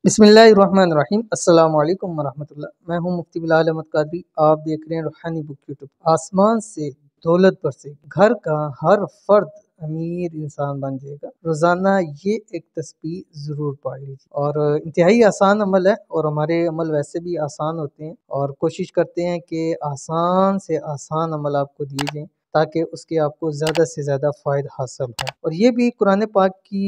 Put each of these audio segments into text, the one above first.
बिस्मिल्लाहिर्रहमानिर्रहीम। अस्सलाम वालेकुम वरहमतुल्लाह। मैं हूं मुफ्ती बिलाल अहमद कादरी। आप देख रहे हैं रूहानी बुक यूट्यूब। आसमान से दौलत बरसे, घर का हर फर्द अमीर इंसान बन जाएगा। रोजाना ये एक तस्बीह जरूर पढ़ लीजिए और इंतहाई आसान अमल है और हमारे अमल वैसे भी आसान होते हैं और कोशिश करते हैं कि आसान से आसान अमल आपको दिए जाएं ताकि उसके आपको ज़्यादा से ज़्यादा फ़ायदा हासिल हो। और ये भी कुरान पाक की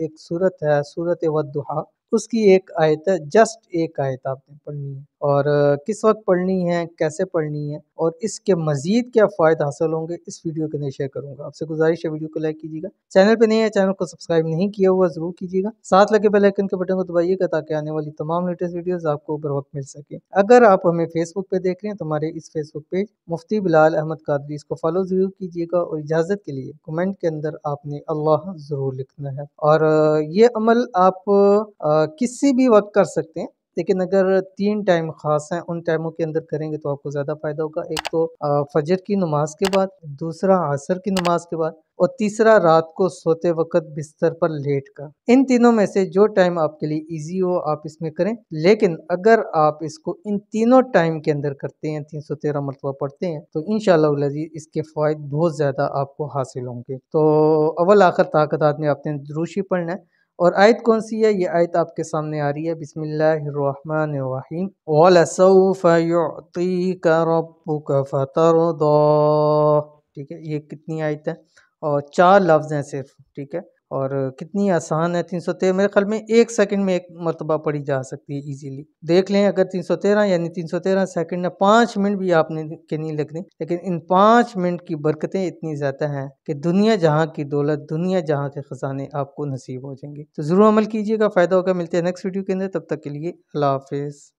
एक सूरत है, सूरत वद्दुहा। उसकी एक आयत है, जस्ट एक आयत आपने पढ़नी है और किस वक्त पढ़नी है, कैसे पढ़नी है और इसके मजीद क्या फ़ायदा हासिल होंगे इस वीडियो के अंदर शेयर करूंगा। आपसे गुजारिश है वीडियो को लाइक कीजिएगा, चैनल पे नहीं है चैनल को सब्सक्राइब नहीं किया हुआ ज़रूर कीजिएगा, साथ लगे बेल आइकन के बटन को दबाइएगा ताकि आने वाली तमाम लेटेस्ट वीडियोस आपको बर वक्त मिल सके। अगर आप हमें फेसबुक पे देख रहे हैं तो हमारे इस फेसबुक पेज मुफ्ती बिलाल अहमद कादरी, इसको फॉलो ज़रूर कीजिएगा और इजाज़त के लिए कमेंट के अंदर आपने अल्लाह ज़रूर लिखना है। और ये अमल आप किसी भी वक्त कर सकते हैं, लेकिन अगर 3 टाइम ख़ास हैं उन टाइमों के अंदर करेंगे तो आपको ज़्यादा फ़ायदा होगा। एक तो फजर की नमाज के बाद, दूसरा असर की नमाज के बाद और तीसरा रात को सोते वक्त बिस्तर पर लेट कर। इन तीनों में से जो टाइम आपके लिए इजी हो आप इसमें करें, लेकिन अगर आप इसको इन तीनों टाइम के अंदर करते हैं, 313 मरतबा पढ़ते हैं, तो इंशाअल्लाह अज़ीज़ इसके फ़ायदे बहुत ज़्यादा आपको हासिल होंगे। तो अव्वल आखिर ताकत आदमी आपने दुरूशी पढ़ना है। और आयत कौन सी है? ये आयत आपके सामने आ रही है, बिस्मिल्लाहिर्रहमानिर्रहीम। वलसौफ युअतीका रब्बुका फतरदा। ठीक है, ये कितनी आयत है और 4 लफ्ज़ हैं सिर्फ। ठीक है, और कितनी आसान है। 313 मेरे ख्याल में 1 सेकंड में एक मरतबा पढ़ी जा सकती है इजीली। देख लें, अगर 313 यानी 313 सेकंड में 5 मिनट भी आपने के नहीं लगने, लेकिन इन 5 मिनट की बरकतें इतनी ज़्यादा हैं कि दुनिया जहाँ की दौलत, दुनिया जहाँ के ख़जाने आपको नसीब हो जाएंगे। तो ज़रूर अमल कीजिएगा, फ़ायदा होगा। मिलते हैं नेक्स्ट वीडियो के अंदर, तब तक के लिए अल्लाह हाफ़िज़।